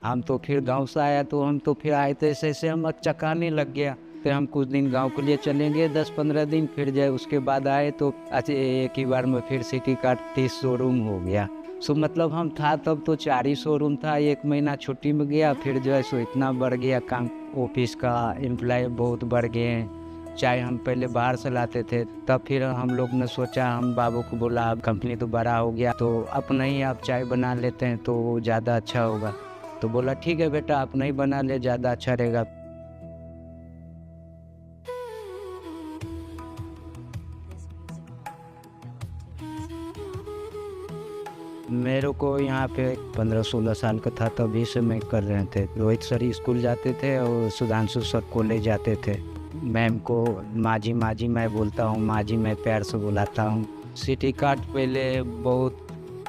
हम तो फिर गाँव से आया तो हम तो फिर आए थे ऐसे हम चकाने लग गया। फिर हम कुछ दिन गाँव के लिए चले गए 10-15 दिन, फिर जाए उसके बाद आए तो अच्छा एक ही बार में फिर सिटी कार्ड 30 शोरूम हो गया। सो मतलब हम था तब तो 4 ही शोरूम था, 1 महीना छुट्टी में गया, फिर जो है सो इतना बढ़ गया काम, ऑफिस का एम्प्लॉय बहुत बढ़ गए हैं। चाय हम पहले बाहर से लाते थे, तब फिर हम लोग ने सोचा, हम बाबू को बोला अब कंपनी तो बड़ा हो गया तो अपना ही आप चाय बना लेते हैं तो ज़्यादा अच्छा होगा। तो बोला ठीक है बेटा अपना ही बना ले, ज़्यादा अच्छा रहेगा। मेरे को यहाँ पे 15-16 साल का था तभी से मैं कर रहे थे। रोहित सर स्कूल जाते थे और सुधांशु सर कॉलेज जाते थे। मैम को माँ जी मैं बोलता हूँ, माँ जी मैं प्यार से बुलाता हूँ। सिटी कार्ड पहले बहुत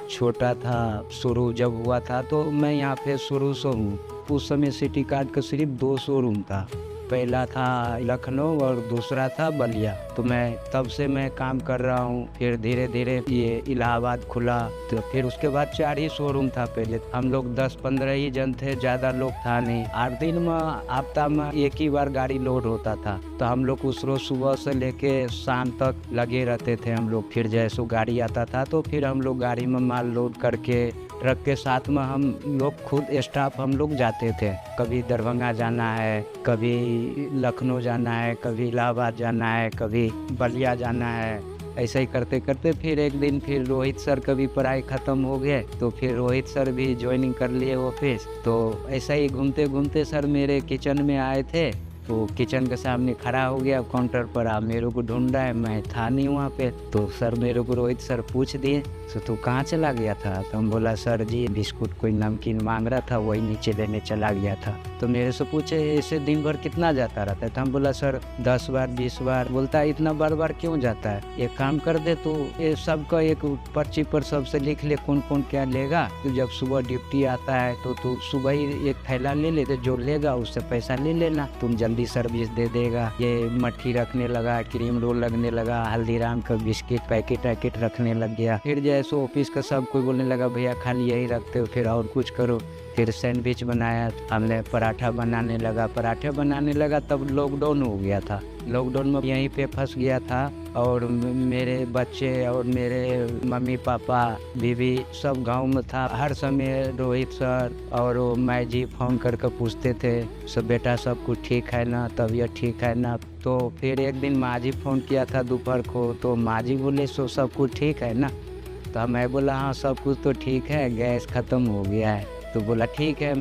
छोटा था, शुरू जब हुआ था तो मैं यहाँ पे शुरू से हूँ। उस समय सिटी कार्ड का सिर्फ 2 शोरूम था, पहला था लखनऊ और दूसरा था बलिया। तो मैं तब से मैं काम कर रहा हूँ। फिर धीरे धीरे ये इलाहाबाद खुला, तो फिर उसके बाद 4 ही शोरूम था। पहले हम लोग 10-15 ही जन थे, ज़्यादा लोग था नहीं। 8 दिन में हफ्ता में एक ही बार गाड़ी लोड होता था, तो हम लोग उस रोज सुबह से लेके शाम तक लगे रहते थे हम लोग। फिर जैसे गाड़ी आता था तो फिर हम लोग गाड़ी में माल लोड करके ट्रक के साथ में हम लोग खुद स्टाफ हम लोग जाते थे। कभी दरभंगा जाना है, कभी लखनऊ जाना है, कभी इलाहाबाद जाना है, कभी बलिया जाना है। ऐसा ही करते करते फिर एक दिन फिर रोहित सर का भी पढ़ाई ख़त्म हो गए तो फिर रोहित सर भी ज्वाइनिंग कर लिए ऑफिस। तो ऐसा ही घूमते घूमते सर मेरे किचन में आए थे, तो किचन के सामने खड़ा हो गया काउंटर पर, आप मेरे को ढूंढ रहा है, मैं था नहीं वहाँ पे। तो सर मेरे को रोहित सर पूछ दिए तो तू कहाँ चला गया था? तो हम बोला सर जी बिस्कुट कोई नमकीन मांग रहा था, वही नीचे लेने चला गया था। तो मेरे से पूछे ऐसे दिन भर कितना जाता रहता है? तो हम बोला सर 10 बार 20 बार। बोलता है इतना बार बार क्यों जाता है? एक काम कर दे तो ये सबका एक पर्ची पर सबसे लिख ले कौन कौन क्या लेगा, तो जब सुबह ड्यूटी आता है तो तू सुबह ही एक थैला ले ले, तो जो लेगा उससे पैसा ले लेना, तुम जल्दी सर्विस दे देगा। ये मट्ठी रखने लगा, क्रीम रोल लगने लगा, हल्दीराम का बिस्किट पैकेट रखने लग गया। फिर जैसे ऑफिस का सब कोई बोलने लगा भैया खाली यही रखते हो, फिर और कुछ करो। फिर सैंडविच बनाया, हमने पराठा बनाने लगा तब लॉकडाउन हो गया था। लॉकडाउन में यहीं पे फंस गया था और मेरे बच्चे और मेरे मम्मी पापा बीवी सब गांव में था। हर समय रोहित सर और मैं जी फ़ोन करके पूछते थे सब बेटा सब कुछ ठीक है ना, तबीयत ठीक है ना। तो फिर एक दिन माँ जी फ़ोन किया था दोपहर को, तो माँ जी बोले सो सब कुछ ठीक है ना? तो मैं बोला हाँ सब कुछ तो ठीक है, गैस ख़त्म हो गया है। तो बोला ठीक है।